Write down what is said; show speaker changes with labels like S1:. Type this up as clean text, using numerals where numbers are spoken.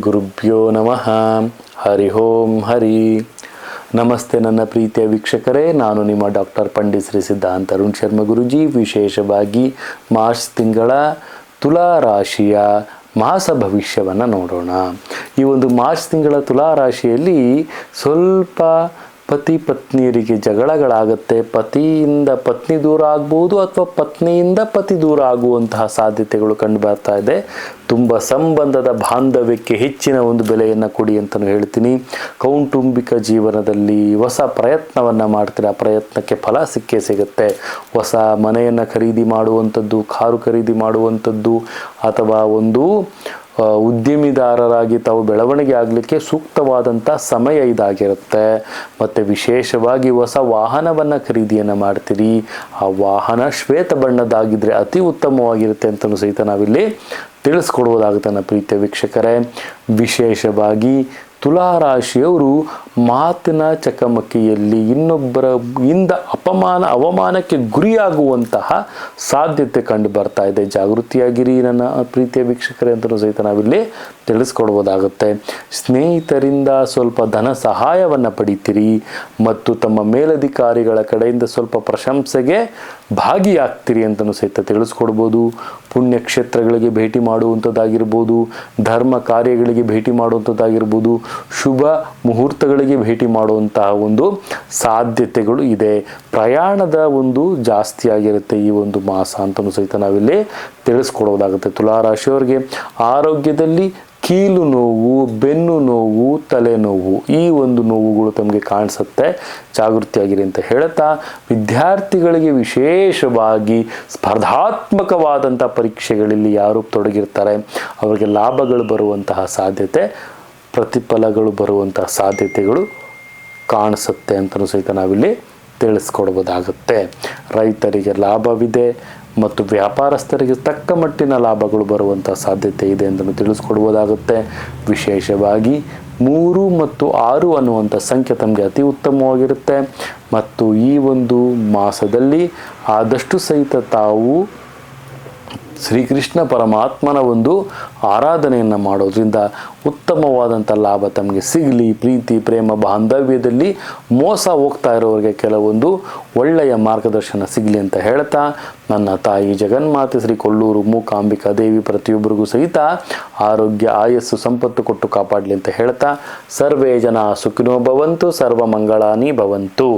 S1: ಗುರುಭ್ಯೋ ನಮಃ. ಹರಿ ಓಂ ಹರಿ. ನಮಸ್ತೆ ನನ್ನ ಪ್ರೀತಿಯ ವೀಕ್ಷಕರೇ, ನಾನು ನಿಮ್ಮ ಡಾಕ್ಟರ್ ಪಂಡಿತ್ ಶ್ರೀ ಸಿದ್ಧಾಂತ ಅರುಣ್ ಶರ್ಮ ಗುರುಜಿ. ವಿಶೇಷವಾಗಿ ಮಾರ್ಚ್ ತಿಂಗಳ ತುಲಾ ರಾಶಿಯ ಮಾಸ ಭವಿಷ್ಯವನ್ನು ನೋಡೋಣ. ಈ ಒಂದು ಮಾರ್ಚ್ ತಿಂಗಳ ತುಲಾ ರಾಶಿಯಲ್ಲಿ ಸ್ವಲ್ಪ ಪತಿ ಪತ್ನಿಯರಿಗೆ ಜಗಳಗಳಾಗುತ್ತೆ. ಪತಿಯಿಂದ ಪತ್ನಿ ದೂರ ಆಗ್ಬೋದು ಅಥವಾ ಪತ್ನಿಯಿಂದ ಪತಿ ದೂರ ಆಗುವಂತಹ ಸಾಧ್ಯತೆಗಳು ಕಂಡು ಬರ್ತಾ ಇದೆ. ತುಂಬ ಸಂಬಂಧದ ಬಾಂಧವ್ಯಕ್ಕೆ ಹೆಚ್ಚಿನ ಒಂದು ಬೆಲೆಯನ್ನು ಕೊಡಿ ಅಂತಲೂ ಹೇಳ್ತೀನಿ. ಕೌಟುಂಬಿಕ ಜೀವನದಲ್ಲಿ ಹೊಸ ಪ್ರಯತ್ನವನ್ನು ಮಾಡ್ತೀರ, ಆ ಪ್ರಯತ್ನಕ್ಕೆ ಫಲ ಸಿಕ್ಕೇ ಸಿಗುತ್ತೆ. ಹೊಸ ಮನೆಯನ್ನು ಖರೀದಿ ಮಾಡುವಂಥದ್ದು, ಕಾರು ಖರೀದಿ ಮಾಡುವಂಥದ್ದು ಅಥವಾ ಒಂದು ಉದ್ಯಮಿದಾರರಾಗಿ ತಾವು ಬೆಳವಣಿಗೆ ಆಗಲಿಕ್ಕೆ ಸೂಕ್ತವಾದಂಥ ಸಮಯ ಇದಾಗಿರುತ್ತೆ. ಮತ್ತು ವಿಶೇಷವಾಗಿ ಹೊಸ ವಾಹನವನ್ನು ಖರೀದಿಯನ್ನು ಮಾಡ್ತೀರಿ. ಆ ವಾಹನ ಶ್ವೇತ ಬಣ್ಣದಾಗಿದ್ದರೆ ಅತಿ ಉತ್ತಮವಾಗಿರುತ್ತೆ ಅಂತಲೂ ಸಹಿತ ನಾವಿಲ್ಲಿ ತಿಳಿಸ್ಕೊಡುವುದಾಗುತ್ತೆ ನನ್ನ ಪ್ರೀತಿಯ ವೀಕ್ಷಕರೇ. ವಿಶೇಷವಾಗಿ ತುಲಾ ರಾಶಿಯವರು ಮಾತಿನ ಚಕಮಕಿಯಲ್ಲಿ ಇನ್ನೊಬ್ಬರ ಇಂದ ಅವಮಾನಕ್ಕೆ ಗುರಿಯಾಗುವಂತಹ ಸಾಧ್ಯತೆ ಕಂಡು ಬರ್ತಾ ಇದೆ. ಜಾಗೃತಿಯಾಗಿರಿ ನನ್ನ ಪ್ರೀತಿಯ ವೀಕ್ಷಕರೇ ಅಂತಲೂ ಸಹಿತ ನಾವಿಲ್ಲಿ ತಿಳಿಸ್ಕೊಡ್ಬೋದಾಗುತ್ತೆ. ಸ್ನೇಹಿತರಿಂದ ಸ್ವಲ್ಪ ಧನ ಸಹಾಯವನ್ನು ಪಡಿತೀರಿ ಮತ್ತು ತಮ್ಮ ಮೇಲಧಿಕಾರಿಗಳ ಕಡೆಯಿಂದ ಸ್ವಲ್ಪ ಪ್ರಶಂಸೆಗೆ ಭಾಗಿಯಾಗ್ತೀರಿ ಅಂತಲೂ ಸಹಿತ ತಿಳಿಸ್ಕೊಡ್ಬೋದು. ಪುಣ್ಯಕ್ಷೇತ್ರಗಳಿಗೆ ಭೇಟಿ ಮಾಡುವಂಥದ್ದಾಗಿರ್ಬೋದು, ಧರ್ಮ ಕಾರ್ಯಗಳಿಗೆ ಭೇಟಿ ಮಾಡುವಂಥದ್ದಾಗಿರ್ಬೋದು, ಶುಭ ಮುಹೂರ್ತಗಳಿಗೆ ಭೇಟಿ ಮಾಡುವಂತಹ ಒಂದು ಸಾಧ್ಯತೆಗಳು ಇದೆ. ಪ್ರಯಾಣದ ಒಂದು ಜಾಸ್ತಿ ಆಗಿರುತ್ತೆ ಈ ಒಂದು ಮಾಸ ಅಂತಲೂ ಸಹಿತ ನಾವಿಲ್ಲಿ ತಿಳಿಸ್ಕೊಡೋದಾಗುತ್ತೆ. ತುಲಾರಾಶಿಯವರಿಗೆ ಆರೋಗ್ಯದಲ್ಲಿ ಕೀಲು ನೋವು, ಬೆನ್ನು ನೋವು, ತಲೆನೋವು, ಈ ಒಂದು ನೋವುಗಳು ತಮಗೆ ಕಾಣಿಸುತ್ತೆ. ಜಾಗೃತಿಯಾಗಿರಿ ಅಂತ ಹೇಳ್ತಾ, ವಿದ್ಯಾರ್ಥಿಗಳಿಗೆ ವಿಶೇಷವಾಗಿ ಸ್ಪರ್ಧಾತ್ಮಕವಾದಂಥ ಪರೀಕ್ಷೆಗಳಲ್ಲಿ ಯಾರು ತೊಡಗಿರ್ತಾರೆ ಅವರಿಗೆ ಲಾಭಗಳು ಬರುವಂತಹ ಸಾಧ್ಯತೆ, ಪ್ರತಿಫಲಗಳು ಬರುವಂತಹ ಸಾಧ್ಯತೆಗಳು ಕಾಣಿಸುತ್ತೆ ಅಂತಲೂ ಸಹಿತ ನಾವಿಲ್ಲಿ ತಿಳಿಸ್ಕೊಡ್ಬೋದಾಗುತ್ತೆ. ರೈತರಿಗೆ ಲಾಭವಿದೆ ಮತ್ತು ವ್ಯಾಪಾರಸ್ಥರಿಗೆ ತಕ್ಕ ಮಟ್ಟಿನ ಲಾಭಗಳು ಬರುವಂಥ ಸಾಧ್ಯತೆ ಇದೆ ಅಂತಲೂ ತಿಳಿಸ್ಕೊಡ್ಬೋದಾಗುತ್ತೆ. ವಿಶೇಷವಾಗಿ 3 ಮತ್ತು 6 ಅನ್ನುವಂಥ ಸಂಖ್ಯೆ ತಮಗೆ ಅತಿ ಉತ್ತಮವಾಗಿರುತ್ತೆ. ಮತ್ತು ಈ ಒಂದು ಮಾಸದಲ್ಲಿ ಆದಷ್ಟು ಸಹಿತ ತಾವು ಶ್ರೀಕೃಷ್ಣ ಪರಮಾತ್ಮನ ಒಂದು ಆರಾಧನೆಯನ್ನು ಮಾಡೋದ್ರಿಂದ ಉತ್ತಮವಾದಂಥ ಲಾಭ ತಮಗೆ ಸಿಗಲಿ. ಪ್ರೀತಿ ಪ್ರೇಮ ಬಾಂಧವ್ಯದಲ್ಲಿ ಮೋಸ ಹೋಗ್ತಾ ಇರೋರಿಗೆ ಕೆಲವೊಂದು ಒಳ್ಳೆಯ ಮಾರ್ಗದರ್ಶನ ಸಿಗಲಿ ಅಂತ ಹೇಳ್ತಾ, ನನ್ನ ತಾಯಿ ಜಗನ್ಮಾತೆ ಶ್ರೀ ಕೊಲ್ಲೂರು ಮೂಕಾಂಬಿಕಾ ದೇವಿ ಪ್ರತಿಯೊಬ್ಬರಿಗೂ ಸಹಿತ ಆರೋಗ್ಯ ಆಯಸ್ಸು ಸಂಪತ್ತು ಕೊಟ್ಟು ಕಾಪಾಡಲಿ ಅಂತ ಹೇಳ್ತಾ, ಸರ್ವೇ ಜನ ಸುಖಿನೋ ಭವಂತು, ಸರ್ವ ಮಂಗಳಾನಿ ಭವಂತು.